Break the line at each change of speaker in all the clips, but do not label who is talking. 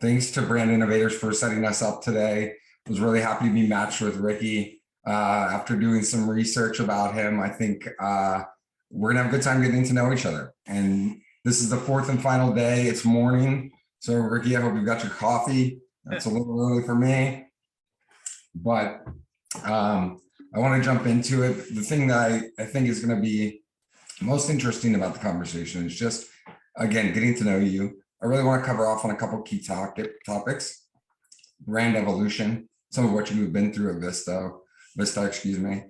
Thanks to Brand Innovators for setting us up today. I was really happy to be matched with Ricky. After doing some research about him, I think we're gonna have a good time getting to know each other. And this is the fourth and final day. It's morning. So Ricky, I hope you got your coffee. That's a little early for me, but I want to jump into it. The thing that I think is going to be most interesting about the conversation is just, again, getting to know you. I really want to cover off on a couple of key topics, brand evolution, some of what you've been through at Vista, excuse me,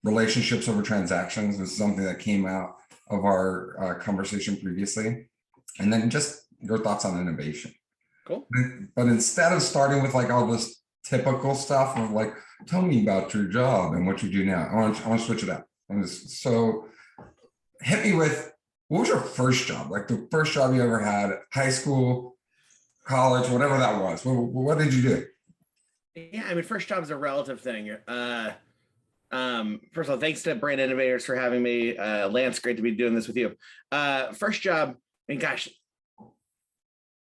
relationships over transactions. This is something that came out of our conversation previously, and then just your thoughts on innovation.
Cool.
But instead of starting with like all this typical stuff of like, tell me about your job and what you do now, I want to switch it up. So hit me with, what was your first job? Like the first job you ever had, high school, college, whatever that was. What did you do?
Yeah, I mean, first job is a relative thing. First of all, thanks to Brand Innovators for having me. Lance, great to be doing this with you. First job, and gosh,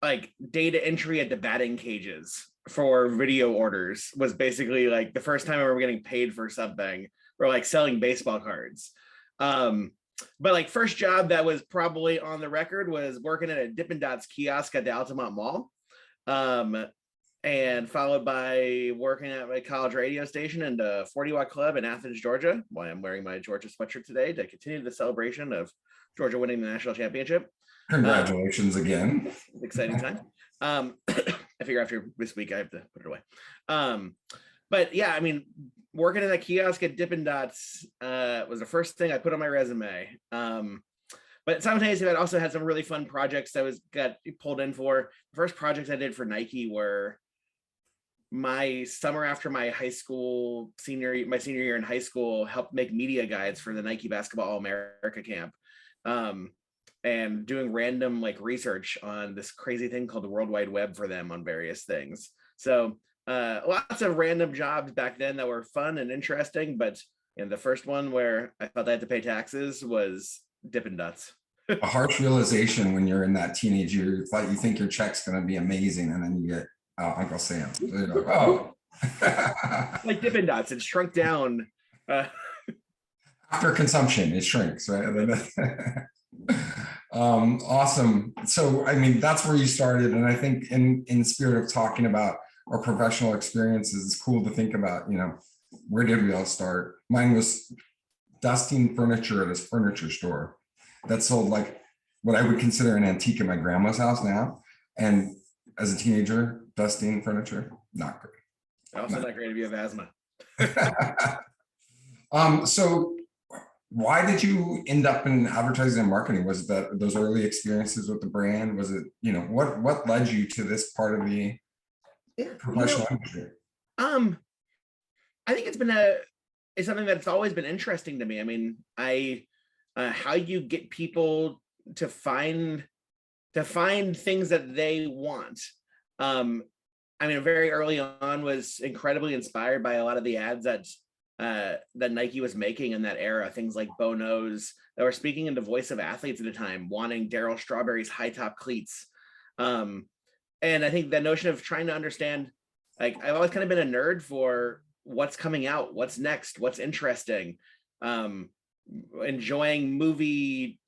like data entry at the batting cages for video orders was basically like the first time I were getting paid for something, or like selling baseball cards. But like first job that was probably on the record was working at a Dippin' Dots kiosk at the Altamont Mall. And followed by working at my college radio station and a 40 Watt Club in Athens, Georgia, why I'm wearing my Georgia sweatshirt today to continue the celebration of Georgia winning the national championship.
Congratulations again.
Exciting time. I figure after this week, I have to put it away. But yeah, I mean, working in that kiosk at Dippin' Dots was the first thing I put on my resume. But simultaneously, I also had some really fun projects I got pulled in for. The first projects I did for Nike were my summer after my senior year in high school, helped make media guides for the Nike Basketball All-America camp, and doing random like research on this crazy thing called the World Wide Web for them on various things. So lots of random jobs back then that were fun and interesting, but the first one where I felt I had to pay taxes was Dippin' Dots.
A harsh realization when you're in that teenage year, you think your check's going to be amazing, and then you get Uncle Sam. So you're like, oh.
Like Dippin' Dots, it shrunk down.
After consumption, it shrinks, right? Awesome. So, I mean, that's where you started. And I think in spirit of talking about our professional experiences, it's cool to think about, where did we all start? Mine was dusting furniture at a furniture store that sold like what I would consider an antique in my grandma's house now. And as a teenager, dusting furniture, not great.
Also not great if you have asthma.
So why did you end up in advertising and marketing? Was that those early experiences with the brand? Was it, what led you to this part of the professional industry?
I think it's something that's always been interesting to me. I mean, how you get people to find things that they want. I mean, very early on was incredibly inspired by a lot of the ads that Nike was making in that era. Things like Bono's that were speaking in the voice of athletes at the time, wanting Darryl Strawberry's high top cleats. And I think the notion of trying to understand, like, I've always kind of been a nerd for what's coming out, what's next, what's interesting. Enjoying movie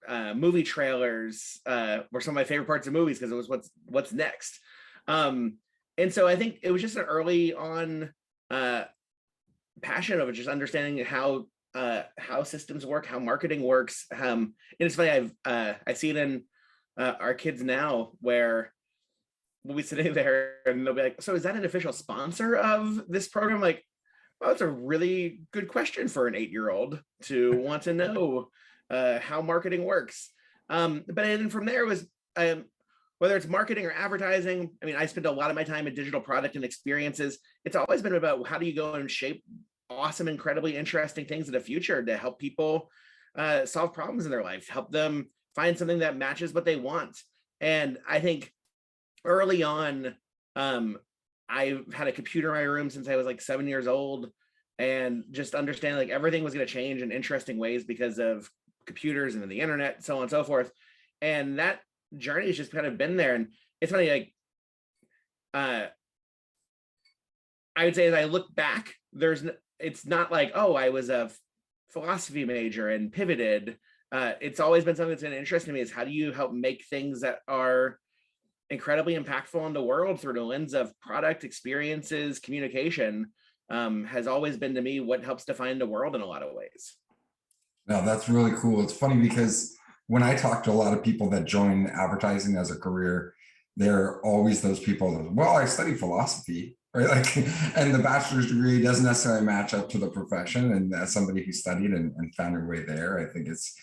trailers were some of my favorite parts of movies because it was what's next. And so I think it was just an early on passion of it, just understanding how systems work, how marketing works. And it's funny, I see it in our kids now, where we'll be sitting there and they'll be like, so is that an official sponsor of this program? Like, well, that's a really good question for an 8-year-old to want to know how marketing works. But then from there was, whether it's marketing or advertising, I mean, I spent a lot of my time in digital product and experiences. It's always been about how do you go and shape awesome, incredibly interesting things in the future to help people solve problems in their life, help them find something that matches what they want. And I think early on, I've had a computer in my room since I was like 7 years old, and just understand like everything was going to change in interesting ways because of computers and then the internet, so on and so forth. And that journey has just kind of been there. And it's funny, like I would say as I look back, it's not like, oh, I was a philosophy major and pivoted. It's always been something that's been interesting to me, is how do you help make things that are incredibly impactful in the world through the lens of product, experiences, communication, has always been to me what helps define the world in a lot of ways.
No, that's really cool. It's funny because when I talk to a lot of people that join advertising as a career, they're always those people that, well, I studied philosophy, right? Like, and the bachelor's degree doesn't necessarily match up to the profession. And as somebody who studied and found your way there, I think it's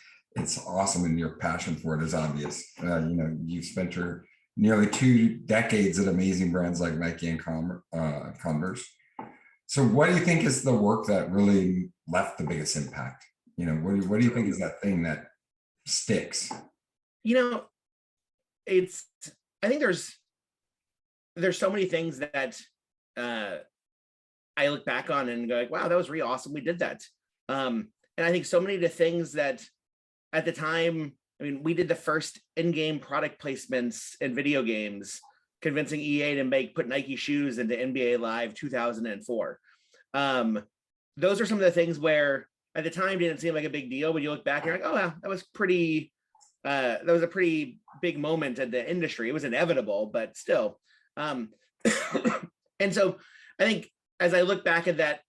awesome, and your passion for it is obvious. You've spent your nearly 2 decades at amazing brands like Nike and Converse. So what do you think is the work that really left the biggest impact? What do you think is that thing that sticks?
I think there's so many things that I look back on and go like, wow, that was really awesome. We did that. And I think so many of the things that at the time, I mean, we did the first in-game product placements in video games, convincing EA to put Nike shoes into NBA Live 2004. Those are some of the things where at the time didn't seem like a big deal, but you look back and you're like, oh, wow, that was a pretty big moment in the industry. It was inevitable, but still. And so I think as I look back at that,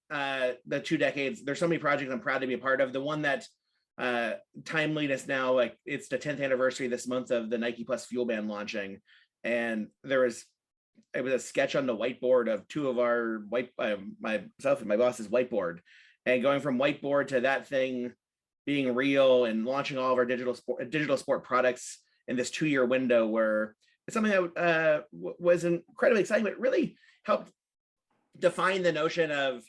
the 2 decades, there's so many projects I'm proud to be a part of. The one that timeliness now, like it's the 10th anniversary this month of the Nike Plus Fuel Band launching. And it was a sketch on the whiteboard of 2 of our myself and my boss's whiteboard, and going from whiteboard to that thing being real and launching all of our digital sport products in this 2-year window, where it's something that was incredibly exciting, but really helped define the notion of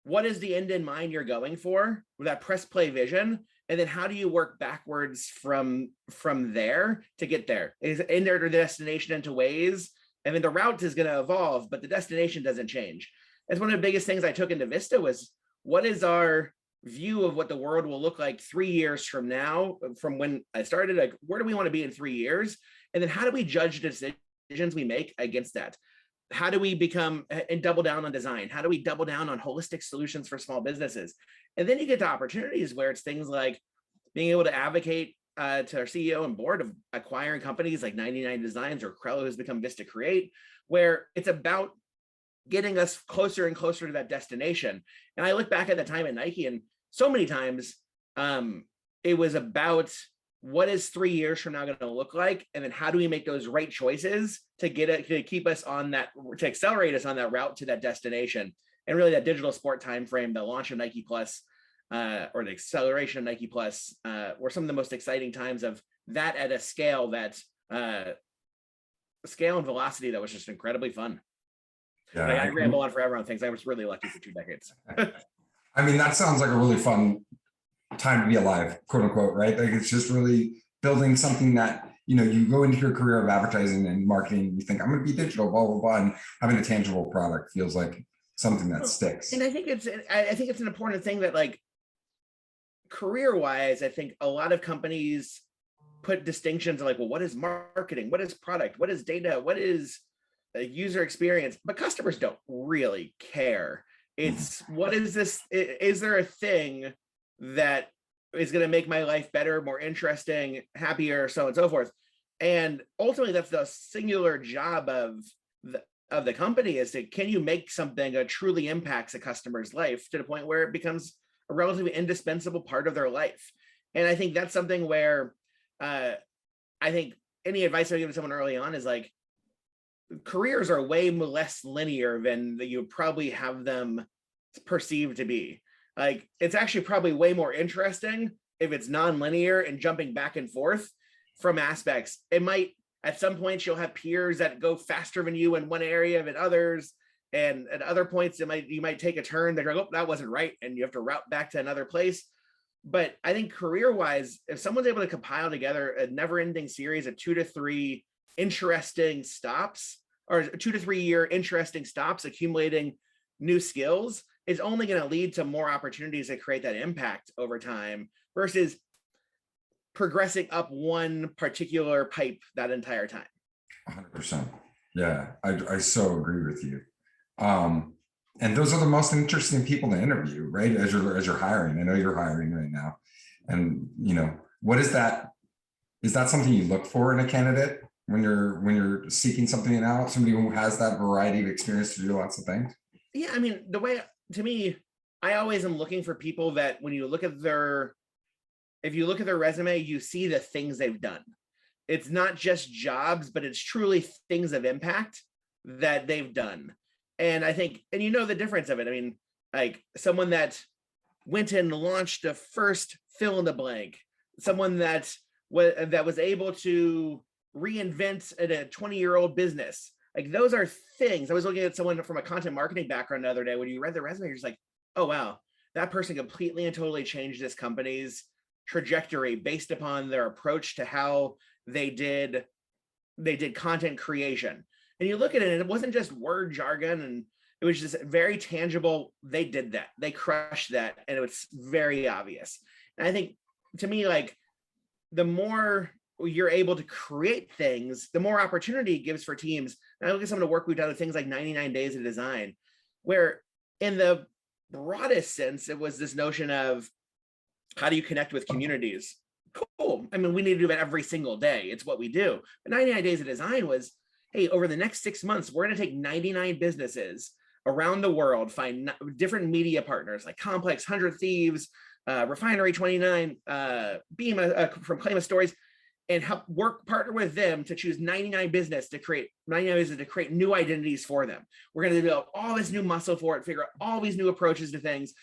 what is the end in mind you're going for with that press play vision, and then how do you work backwards from there to get there? Is in there to the destination into ways, and then the route is going to evolve, but the destination doesn't change. That's one of the biggest things I took into Vista was, what is our view of what the world will look like 3 years from now, from when I started? Like, where do we want to be in 3 years? And then how do we judge decisions we make against that? How do we become and double down on design? How do we double down on holistic solutions for small businesses? And then you get to opportunities where it's things like being able to advocate to our CEO and board of acquiring companies like 99 Designs or Crello, who's become Vista Create, where it's about getting us closer and closer to that destination. And I look back at the time at Nike, and so many times it was about, what is 3 years from now going to look like? And then how do we make those right choices to keep us on that, to accelerate us on that route to that destination? And really that digital sport timeframe, the launch of Nike Plus, or the acceleration of Nike Plus, were some of the most exciting times of that at a scale and velocity that was just incredibly fun. Yeah, I ramble on forever on things. I was really lucky for 2 decades.
I mean, that sounds like a really fun time to be alive, quote unquote, right? Like, it's just really building something that, you go into your career of advertising and marketing, you think, I'm going to be digital, blah, blah, blah, and having a tangible product feels like something that sticks.
And I think it's an important thing that, like, career-wise, I think a lot of companies put distinctions like, well, what is marketing? What is product? What is data? What is a user experience? But customers don't really care. It's what is this? Is there a thing that is going to make my life better, more interesting, happier, so on and so forth? And ultimately, that's the singular job of the company, is to, can you make something that truly impacts a customer's life to the point where it becomes a relatively indispensable part of their life? And I think that's something where I think any advice I give to someone early on is like, careers are way less linear than you probably have them perceived to be. Like, it's actually probably way more interesting if it's non-linear and jumping back and forth from aspects. It might, at some points, you'll have peers that go faster than you in one area than others. And at other points, you might take a turn that you're like, oh, that wasn't right, and you have to route back to another place. But I think career-wise, if someone's able to compile together a never-ending series of 2 to 3 interesting stops, or 2 to 3 year interesting stops, accumulating new skills, is only going to lead to more opportunities that create that impact over time, versus progressing up one particular pipe that entire time.
100%. Yeah, I so agree with you. And those are the most interesting people to interview, right? As you're hiring. I know you're hiring right now. And what is that? Is that something you look for in a candidate when you're seeking something out? Somebody who has that variety of experience to do lots of things?
Yeah, I mean, to me, I always am looking for people that when you look at if you look at their resume, you see the things they've done. It's not just jobs, but it's truly things of impact that they've done. And I think, and the difference of it. I mean, like someone that went and launched the first fill in the blank, someone that was able to reinvent a 20-year-old business. Like those are things. I was looking at someone from a content marketing background the other day. When you read the resume, you're just like, oh wow, that person completely and totally changed this company's trajectory based upon their approach to how they did content creation. And you look at it, and it wasn't just word jargon, and it was just very tangible. They did that. They crushed that, and it was very obvious. And I think, to me, like the more you're able to create things, the more opportunity it gives for teams. And I look at some of the work we've done with things like 99 Days of Design, where in the broadest sense, it was this notion of how do you connect with communities? Cool. I mean, we need to do it every single day. It's what we do. But 99 Days of Design was, hey, over the next 6 months, we're going to take 99 businesses around the world, find different media partners like Complex, 100 Thieves, Refinery 29, Beam from Claim of Stories, and help partner with them to choose 99 businesses to create new identities for them. We're going to develop all this new muscle for it, figure out all these new approaches to things.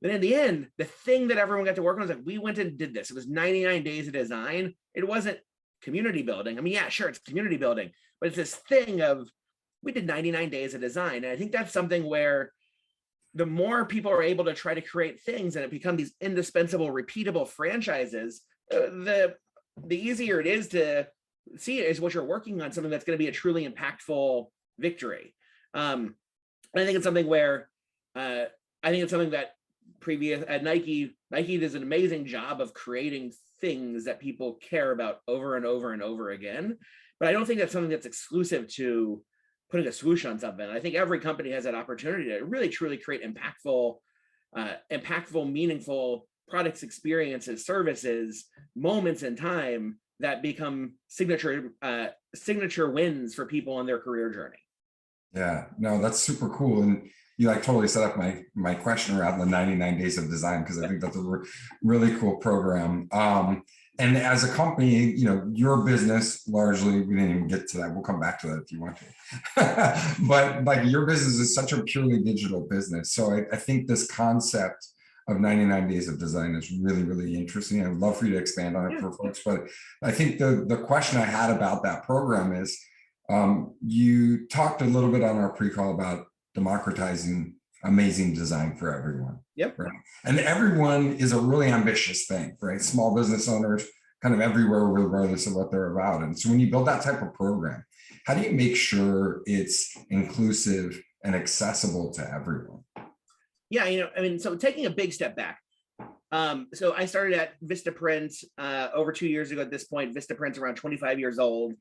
But in the end, the thing that everyone got to work on was like, we went and did this. It was 99 days of design. It wasn't community building. I mean, yeah, sure, it's community building, but it's this thing of, we did 99 days of design. And I think that's something where the more people are able to try to create things and it become these indispensable, repeatable franchises, the easier it is to see it as what you're working on, something that's going to be a truly impactful victory. I think it's something where that previous at Nike does an amazing job of creating things that people care about over and over and over again. But I don't think that's something that's exclusive to putting a swoosh on something. I think every company has that opportunity to really truly create impactful, meaningful products, experiences, services, moments in time that become signature wins for people on their career journey.
Yeah, no, that's super cool. And you like totally set up my question around the 99 Days of Design, because I think that's a really cool program. And as a company, your business largely, we didn't even get to that. We'll come back to that if you want to. But like your business is such a purely digital business. So I think this concept of 99 Days of Design is really, really interesting. I'd love for you to expand on it for folks. But I think the question I had about that program is, you talked a little bit on our pre-call about democratizing amazing design for everyone.
Yep.
Right. And everyone is a really ambitious thing, right? Small business owners kind of everywhere, regardless of what they're about. And so when you build that type of program, how do you make sure it's inclusive and accessible to everyone?
Yeah, so taking a big step back. So I started at Vistaprint over 2 years ago at this point. Vistaprint's around 25 years old,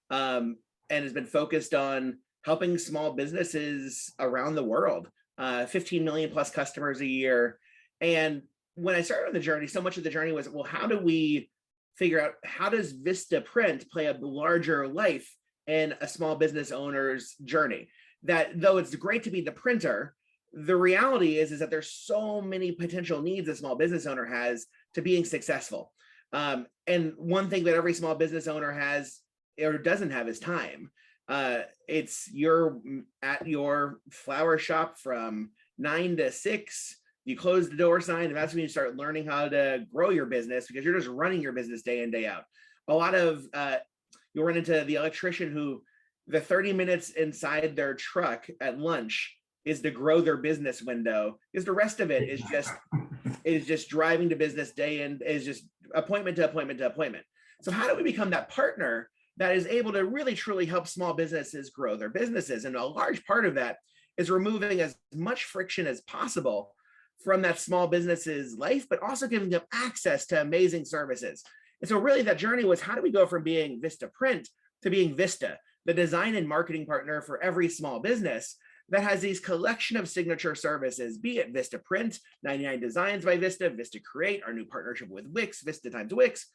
and has been focused on helping small businesses around the world, 15 million plus customers a year. And when I started on the journey, so much of the journey was, well, how do we figure out, how does Vistaprint play a larger life in a small business owner's journey? That though it's great to be the printer, the reality is that there's so many potential needs a small business owner has to being successful. And one thing that every small business owner has or doesn't have is time. You're at your flower shop from 9 to 6. You close the door sign, and that's when you start learning how to grow your business, because you're just running your business day in, day out. A lot of you'll run into the electrician who the 30 minutes inside their truck at lunch is to grow their business window, because the rest of it is just driving to business day in, is just appointment to appointment to appointment. So how do we become that partner that is able to really truly help small businesses grow their businesses? And a large part of that is removing as much friction as possible from that small business's life, but also giving them access to amazing services. And so really that journey was, how do we go from being Vistaprint to being Vista? the design and marketing partner for every small business that has these collection of signature services, be it Vista Print, 99 Designs by Vista, Vista Create, our new partnership with Wix, Vista times Wix,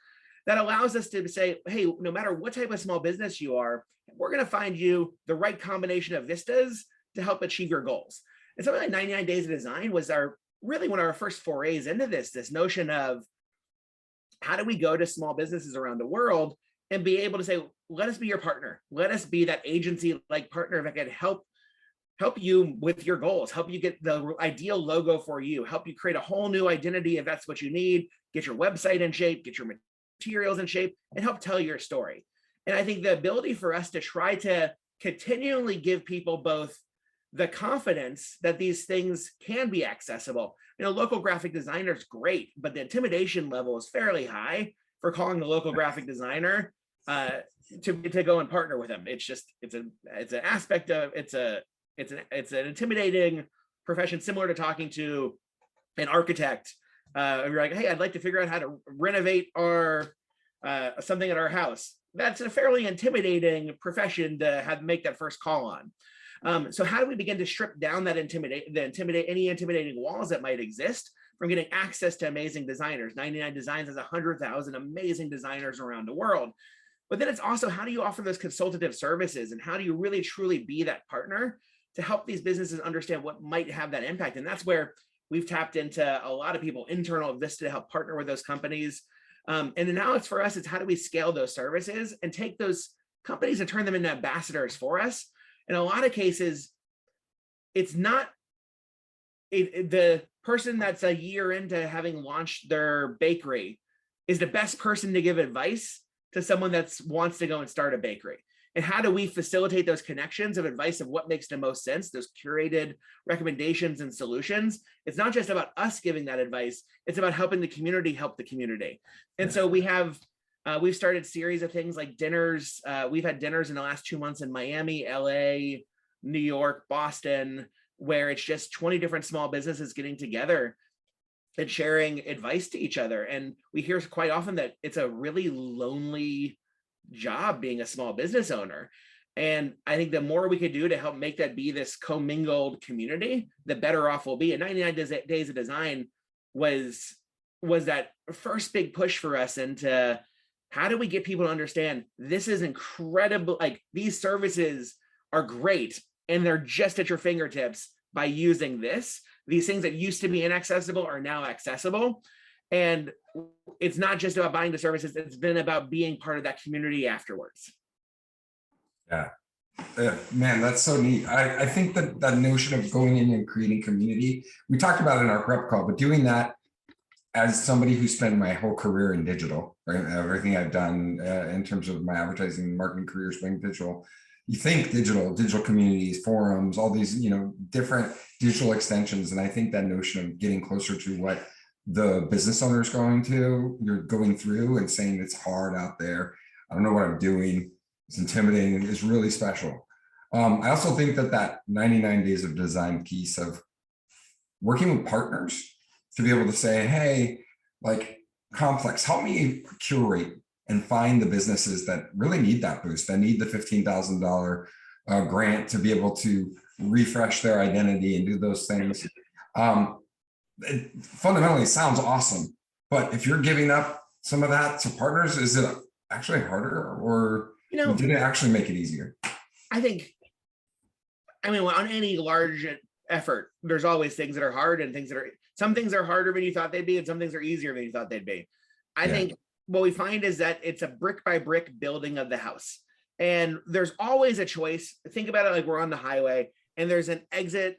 that allows us to say, hey, no matter what type of small business you are, we're going to find you the right combination of Vistas to help achieve your goals. And something like 99 Days of Design was really one of our first forays into this notion of how do we go to small businesses around the world and be able to say, let us be your partner. Let us be that agency-like partner that can help you with your goals, help you get the ideal logo for you, help you create a whole new identity if that's what you need, get your website in shape, get your materials in shape, and help tell your story. And I think the ability for us to try to continually give people both the confidence that these things can be accessible. Local graphic designer is great, but the intimidation level is fairly high for calling the local graphic designer to go and partner with them. It's an aspect of it's an intimidating profession, similar to talking to an architect. You're like, hey, I'd like to figure out how to renovate our something at our house. That's a fairly intimidating profession to make that first call on. So how do we begin to strip down that any intimidating walls that might exist from getting access to amazing designers? 99 Designs has 100,000 amazing designers around the world. But then it's also, how do you offer those consultative services, and how do you really truly be that partner to help these businesses understand what might have that impact? And that's where we've tapped into a lot of people internal at Vista to help partner with those companies. And then now it's for us, it's how do we scale those services and take those companies and turn them into ambassadors for us? In a lot of cases, it's not the person that's a year into having launched their bakery is the best person to give advice to someone that wants to go and start a bakery. And how do we facilitate those connections of advice of what makes the most sense, those curated recommendations and solutions? It's not just about us giving that advice, it's about helping the community help the community. And so we've started series of things like dinners. We've had dinners in the last 2 months in Miami, LA, New York, Boston, where it's just 20 different small businesses getting together and sharing advice to each other. And we hear quite often that it's a really lonely job being a small business owner. And I think the more we could do to help make that be this commingled community, the better off we'll be. And 99 Days of Design was that first big push for us into how do we get people to understand this is incredible, like these services are great and they're just at your fingertips by using this. These things that used to be inaccessible are now accessible. And it's not just about buying the services, it's been about being part of that community afterwards.
Yeah. Man, that's so neat. I think that notion of going in and creating community, we talked about it in our prep call, but doing that as somebody who spent my whole career in digital, right? Everything I've done in terms of my advertising and marketing career has been digital. You think digital communities, forums, all these, different digital extensions. And I think that notion of getting closer to what the business owner is you're going through and saying it's hard out there. I don't know what I'm doing. It's intimidating. It's really special. I also think that 99 Days of Design piece of working with partners to be able to say, hey, like Complex, help me curate and find the businesses that really need that boost, that need the $15,000 grant to be able to refresh their identity and do those things. It fundamentally sounds awesome, but if you're giving up some of that to partners, is it actually harder, or did it actually make it easier?
I mean, on any large effort, there's always things that are hard and some things are harder than you thought they'd be, and some things are easier than you thought they'd be. I think what we find is that it's a brick by brick building of the house. And there's always a choice. Think about it like we're on the highway and there's an exit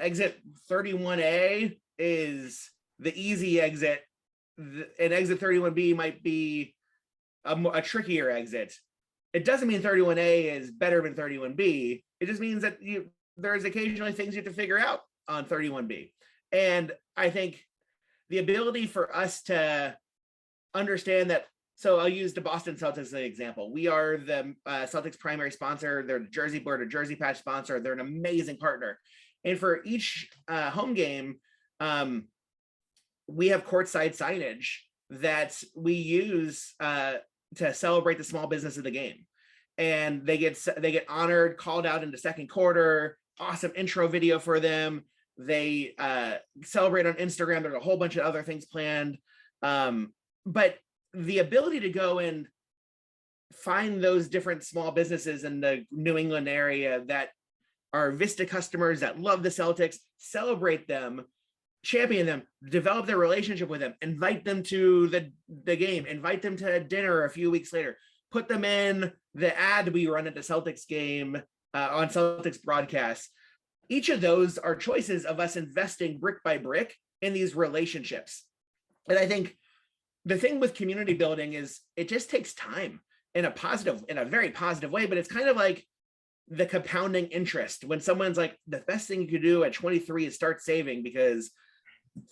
31A is the easy exit. And exit 31B might be a trickier exit. It doesn't mean 31A is better than 31B. It just means that there's occasionally things you have to figure out on 31B. And I think the ability for us to understand that, so I'll use the Boston Celtics as an example. We are the Celtics primary sponsor. They're the Jersey Board, a Jersey patch sponsor. They're an amazing partner. And for each home game, we have courtside signage that we use to celebrate the small business of the game. and they get honored, called out into second quarter, awesome intro video for them. They celebrate on Instagram. There's a whole bunch of other things planned. But the ability to go and find those different small businesses in the New England area that are Vista customers that love the Celtics, celebrate them, champion them, develop their relationship with them, invite them to the game, invite them to dinner a few weeks later, put them in the ad we run at the Celtics game on Celtics broadcasts. Each of those are choices of us investing brick by brick in these relationships. And I think the thing with community building is it just takes time in a very positive way, but it's kind of like the compounding interest when someone's like, the best thing you could do at 23 is start saving, because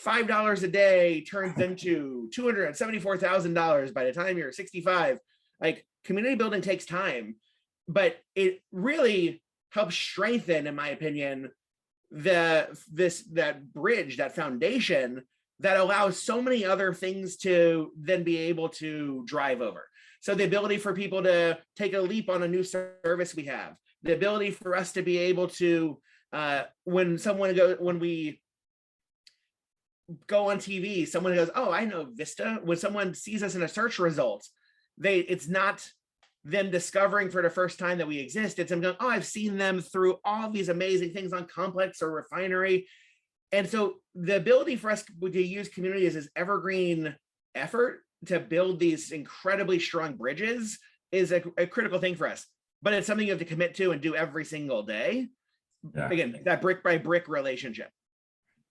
$5 a day turns into $274,000 by the time you're 65. Like, community building takes time, but it really helps strengthen, in my opinion, that bridge, that foundation that allows so many other things to then be able to drive over. So the ability for people to take a leap on a new service we have, the ability for us to be able to, when we go on TV, someone goes, oh, I know Vista. When someone sees us in a search result, it's not them discovering for the first time that we exist. It's them going, oh, I've seen them through all these amazing things on Complex or Refinery. And so the ability for us to use community as this evergreen effort to build these incredibly strong bridges is a critical thing for us. But it's something you have to commit to and do every single day. Yeah. Again, that brick by brick relationship.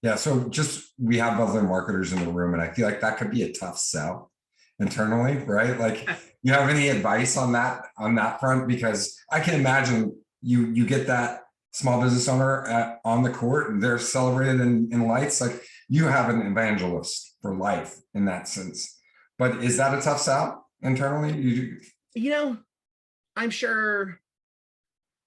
Yeah, so we have other marketers in the room, and I feel like that could be a tough sell internally, right? Like, you have any advice on that front? Because I can imagine you get that small business owner on the court and they're celebrated in lights. Like, you have an evangelist for life in that sense. But is that a tough sell internally?
I'm sure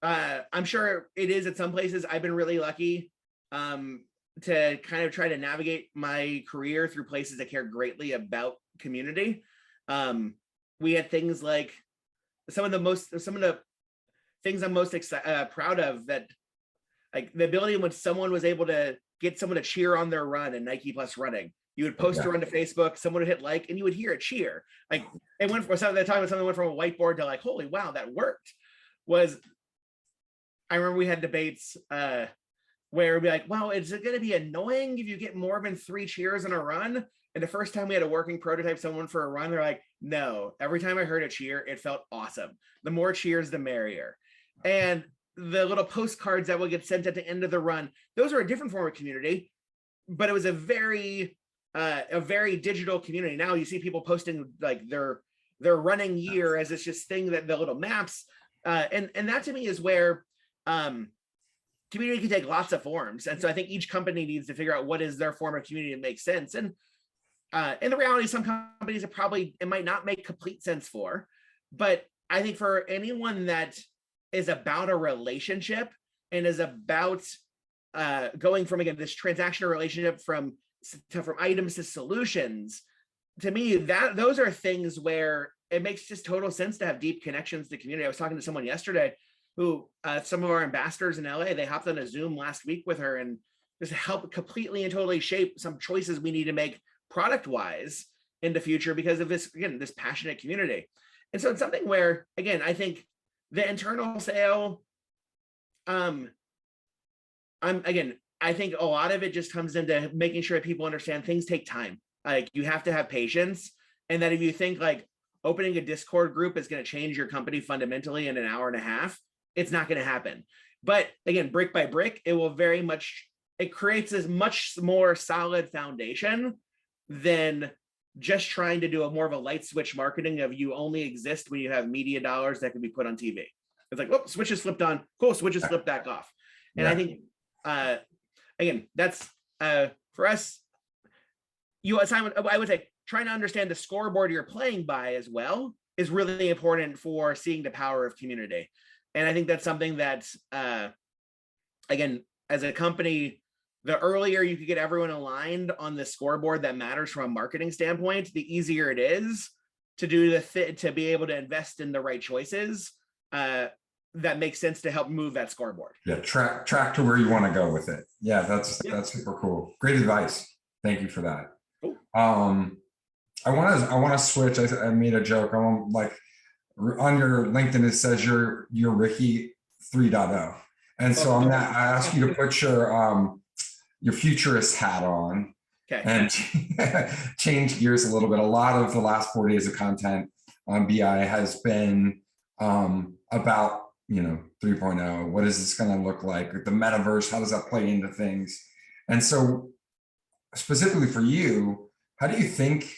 it is at some places. I've been really lucky to kind of try to navigate my career through places that care greatly about community. We had things like some of the things I'm most proud of, that like the ability when someone was able to get someone to cheer on their run in Nike Plus Running. You would post a run to Facebook, someone would hit like, and you would hear a cheer. Like, it went from something went from a whiteboard to like, holy wow, that worked. I remember we had debates where it'd be like, well, is it going to be annoying if you get more than 3 cheers in a run? And the first time we had a working prototype, someone for a run, they're like, no, every time I heard a cheer, it felt awesome. The more cheers, the merrier. And the little postcards that would get sent at the end of the run, those are a different form of community, but it was a very digital community. Now you see people posting like their running year as it's just thing, that the little maps. And that to me is where community can take lots of forms. And so I think each company needs to figure out what is their form of community that makes sense. And in the reality, some companies it might not make complete sense for, but I think for anyone that is about a relationship and is about going from, again, this transactional relationship from items to solutions, to me, those are things where it makes just total sense to have deep connections to community. I was talking to someone yesterday who some of our ambassadors in LA, they hopped on a Zoom last week with her and just help completely and totally shape some choices we need to make product wise in the future because of this, again, this passionate community. And so it's something where, again, I think the internal sale, I think a lot of it just comes into making sure that people understand things take time. Like, you have to have patience. And that if you think like opening a Discord group is going to change your company fundamentally in an hour and a half, it's not going to happen. But again, brick by brick, it creates this much more solid foundation than just trying to do more of a light switch marketing of you only exist when you have media dollars that can be put on TV. It's like, oh, switch is flipped on. Cool, switch is flipped back off. And I think, again, that's for us, I would say trying to understand the scoreboard you're playing by as well is really important for seeing the power of community. And I think that's something that, again, as a company, the earlier you could get everyone aligned on the scoreboard that matters from a marketing standpoint, the easier it is to do to be able to invest in the right choices that makes sense to help move that scoreboard.
Yeah, track to where you want to go with it. Yeah, that's super cool. Great advice. Thank you for that.
Cool.
I want to switch. I made a joke. I want, like, on your LinkedIn it says you're Ricky 3.0, and so I ask you to put your futurist hat on.
Okay.
And change gears a little bit. A lot of the last 4 days of content on BI has been about 3.0. What is this going to look like? The metaverse, how does that play into things? And so specifically for you, how do you think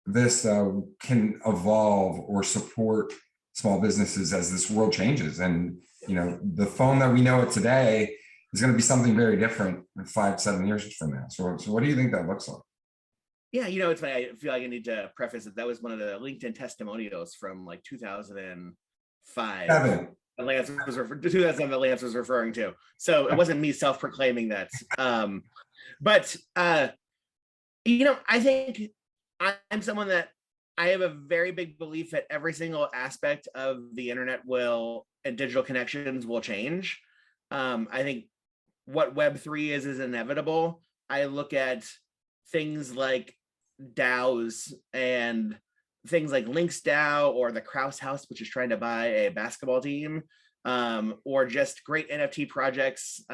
this can evolve or support small businesses as this world changes? And the phone that we know it today is going to be something very different 5-7 years from now. So what do you think that looks like?
Yeah, it's funny. I feel like I need to preface that was one of the LinkedIn testimonials from like 2005. Lance was 2007 that Lance was referring to. So it wasn't me self-proclaiming that. But I think I'm someone that I have a very big belief that every single aspect of the internet and digital connections will change. I think what Web3 is inevitable. I look at things like DAOs and things like Links DAO or the Kraus House, which is trying to buy a basketball team, or just great NFT projects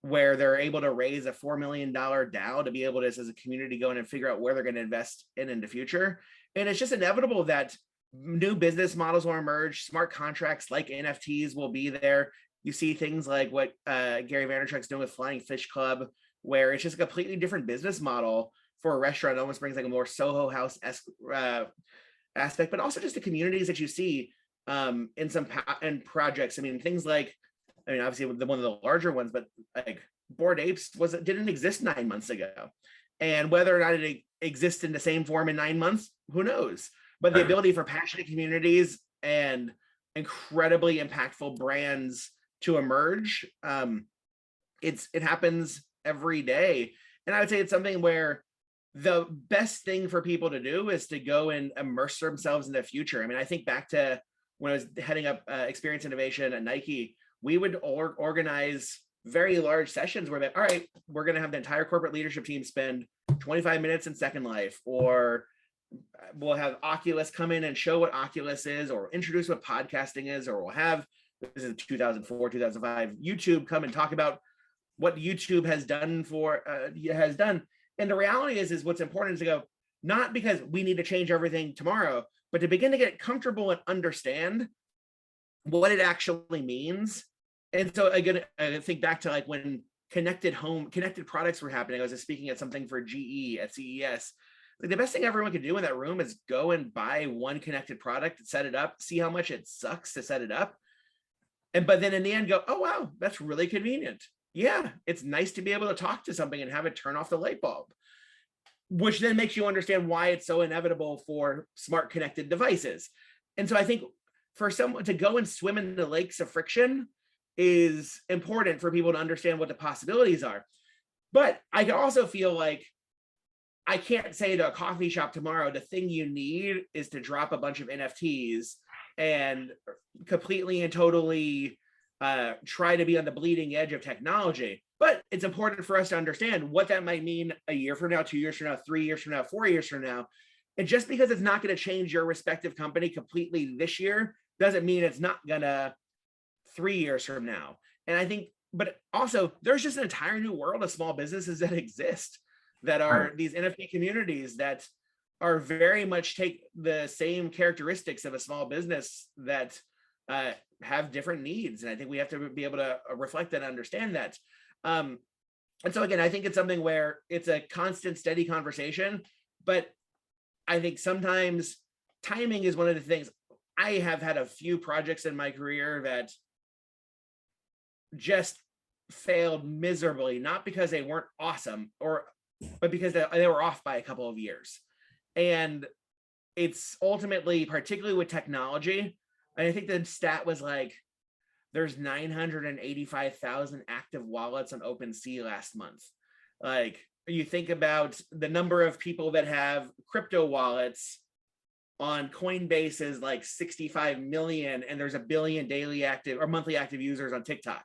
where they're able to raise a $4 million DAO to be able to, as a community, go in and figure out where they're going to invest in the future. And it's just inevitable that new business models will emerge. Smart contracts like NFTs will be there. You see things like what Gary Vaynerchuk's doing with Flying Fish Club, where it's just a completely different business model for a restaurant. It almost brings like a more Soho House-esque aspect, but also just the communities that you see in some projects. I mean, things like, obviously one of the larger ones, but like Bored Apes didn't exist 9 months ago. And whether or not it exists in the same form in 9 months, who knows? But the ability for passionate communities and incredibly impactful brands to emerge, it happens every day. And I would say it's something where the best thing for people to do is to go and immerse themselves in the future. I think back to when I was heading up experience innovation at Nike, we would organize very large sessions where all right, we're going to have the entire corporate leadership team spend 25 minutes in Second Life, or we'll have Oculus come in and show what Oculus is, or introduce what podcasting is, or we'll have, this is 2004, 2005, YouTube come and talk about what YouTube has done And the reality is what's important is to go, not because we need to change everything tomorrow, but to begin to get comfortable and understand what it actually means. And so again, I think back to like when connected products were happening. I was just speaking at something for GE at CES. Like the best thing everyone could do in that room is go and buy one connected product, set it up, see how much it sucks to set it up. But then in the end go, oh, wow, that's really convenient. Yeah, it's nice to be able to talk to something and have it turn off the light bulb, which then makes you understand why it's so inevitable for smart connected devices. And so I think for someone to go and swim in the lakes of friction is important for people to understand what the possibilities are. But I can also feel like I can't say to a coffee shop tomorrow, the thing you need is to drop a bunch of NFTs and completely and totally try to be on the bleeding edge of technology. But it's important for us to understand what that might mean a year from now, 2 years from now, 3 years from now, 4 years from now. And just because it's not going to change your respective company completely this year doesn't mean it's not gonna 3 years from now. And I think, but also there's just an entire new world of small businesses that exist that are these NFT communities that are very much take the same characteristics of a small business that have different needs. And I think we have to be able to reflect and understand that. And so again, I think it's something where it's a constant, steady conversation, but I think sometimes timing is one of the things. I have had a few projects in my career that just failed miserably, not because they weren't awesome, but because they were off by a couple of years. And it's ultimately, particularly with technology, and I think the stat was like, there's 985,000 active wallets on OpenSea last month. Like, you think about the number of people that have crypto wallets on Coinbase is like 65 million, and there's 1 billion daily active or monthly active users on TikTok.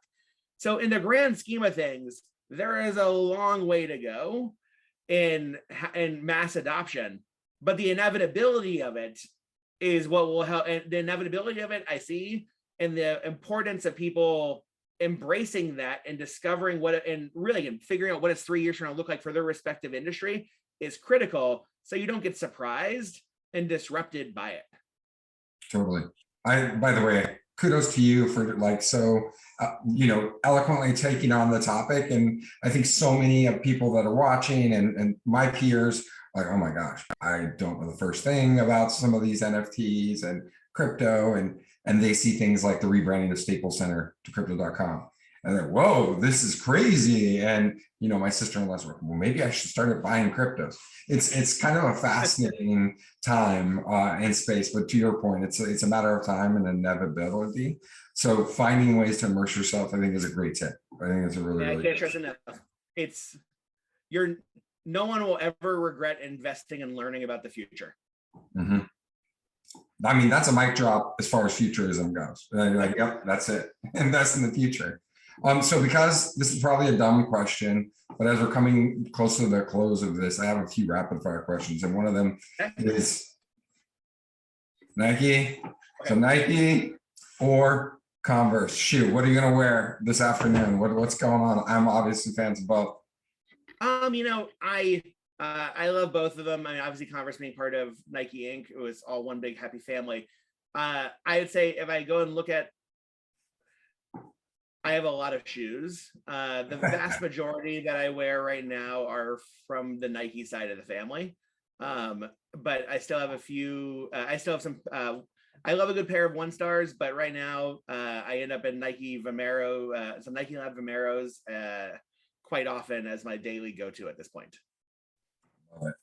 So in the grand scheme of things, there is a long way to go in mass adoption, but the inevitability of it is what will help. And the inevitability of it, I see, and the importance of people embracing that and discovering what, and really figuring out what it's 3 years from now look like for their respective industry is critical. So you don't get surprised and disrupted by it.
Totally. By the way, kudos to you for like, eloquently taking on the topic. And I think so many of people that are watching and my peers, like, oh my gosh, I don't know the first thing about some of these NFTs and crypto, and they see things like the rebranding of Staples Center to crypto.com. And they're, whoa, this is crazy. And, my sister-in-law's like, well, maybe I should start buying cryptos. It's kind of a fascinating time and space, but to your point, it's a matter of time and inevitability. So finding ways to immerse yourself, I think, is a great tip. I think it's a really,
I can't stress enough. No one will ever regret investing and learning about the future.
Mm-hmm. I mean, that's a mic drop as far as futurism goes. You're like, yep, that's it. Invest in the future. So because this is probably a dumb question, but as we're coming close to the close of this, I have a few rapid fire questions. And one of them is Nike. So Nike or Converse shoe. What are you going to wear this afternoon? What's going on? I'm obviously fans of both.
I love both of them. I mean, obviously Converse being part of Nike Inc. It was all one big happy family. I would say if I go and look at, I have a lot of shoes. The vast majority that I wear right now are from the Nike side of the family. But I still have a few, I still have some, I love a good pair of 1-stars, but right now I end up in Nike Vomero, some Nike Lab Vomeros quite often as my daily go-to at this point.
Love it.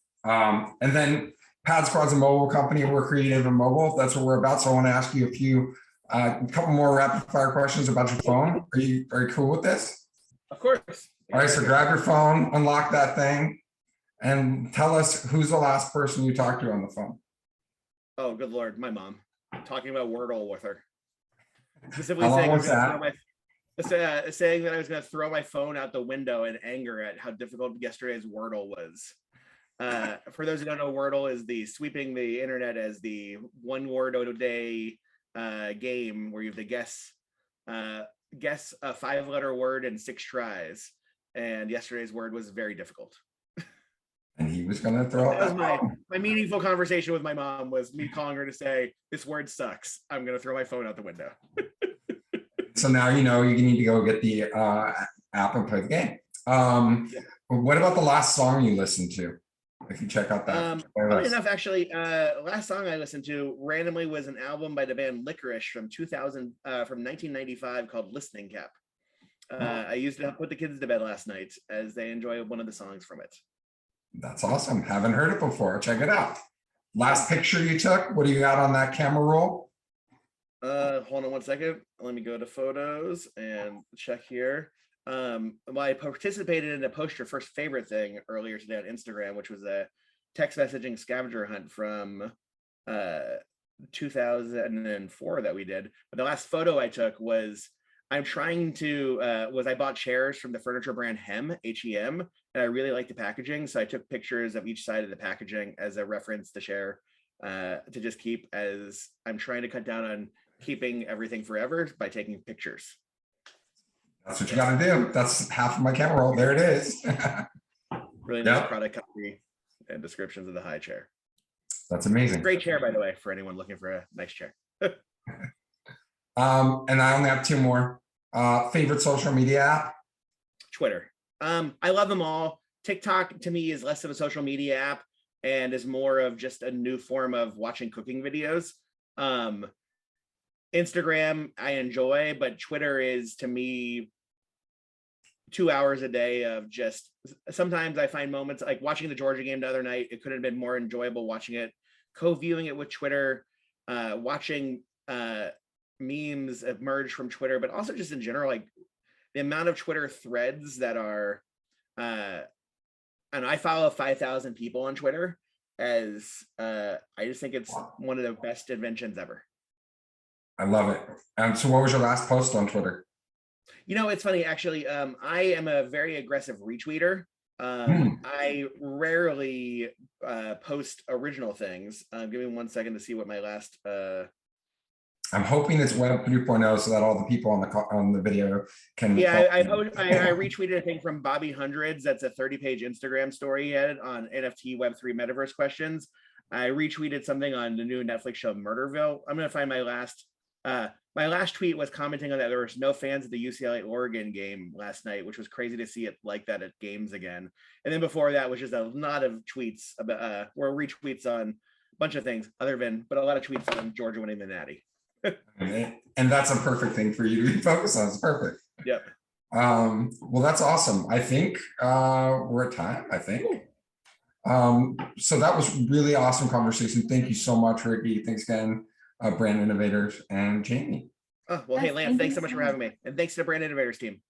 And then PadSquad's a mobile company. We're creative and mobile. That's what we're about. So I want to ask you a couple more rapid fire questions about your phone. Are you cool with this?
Of course.
All right. So grab your phone, unlock that thing, and tell us who's the last person you talked to on the phone.
Oh, good Lord. My mom. Talking about Wordle with her.
Specifically
saying that I was going to throw my phone out the window in anger at how difficult yesterday's Wordle was. For those who don't know, Wordle is the sweeping the internet as the one word a day game where you have to guess a 5-letter word in 6 tries. And yesterday's word was very difficult.
And he was going to throw
that was my meaningful conversation with my mom was me calling her to say, this word sucks. I'm going to throw my phone out the window.
So now you need to go get the app and play the game. What about the last song you listened to? If you check out that.
Funny enough, actually, last song I listened to randomly was an album by the band Licorice from 1995 called Listening Cap. I used to put the kids to bed last night as they enjoy one of the songs from it.
That's awesome. Haven't heard it before. Check it out. Last picture you took. What do you got on that camera roll?
Hold on one second. Let me go to photos and check here. I participated in a post your first favorite thing earlier today on Instagram, which was a text messaging scavenger hunt from 2004 that we did. But the last photo I took was I bought chairs from the furniture brand H-E-M, and I really like the packaging. So I took pictures of each side of the packaging as a reference to share, to just keep, as I'm trying to cut down on keeping everything forever by taking pictures.
That's what you got to do. That's half of my camera roll. There it is.
Really nice product copy and descriptions of the high chair.
That's amazing.
Great chair, by the way, for anyone looking for a nice chair.
And I only have 2 more. Favorite social media app?
Twitter. I love them all. TikTok to me is less of a social media app and is more of just a new form of watching cooking videos. Instagram I enjoy, but Twitter is to me 2 hours a day of just, sometimes I find moments like watching the Georgia game the other night. It could have been more enjoyable watching it, co-viewing it with Twitter, watching memes emerge from Twitter, but also just in general, like the amount of Twitter threads that are, and I follow 5,000 people on Twitter, as I just think it's one of the best inventions ever.
I love it. So what was your last post on Twitter?
It's funny, actually. I am a very aggressive retweeter. I rarely post original things. Give me 1 second to see what my last.
I'm hoping it's Web 3.0 so that all the people on the video can.
Yeah, I retweeted a thing from Bobby Hundreds. That's a 30-page Instagram story he had on NFT Web3 metaverse questions. I retweeted something on the new Netflix show Murderville. I'm gonna find my last. My last tweet was commenting on that there was no fans at the UCLA Oregon game last night, which was crazy to see it like that at games again. And then before that was just a lot of tweets about or retweets on a bunch of things but a lot of tweets on Georgia winning the Natty.
And that's a perfect thing for you to be focused on. It's perfect.
Yep.
Well, that's awesome. I think we're at time, I think. So that was really awesome conversation. Thank you so much, Ricky. Thanks again, Brand Innovators and Jamie.
Oh, well, hey, Lance, thanks so much for having me. And thanks to the Brand Innovators team.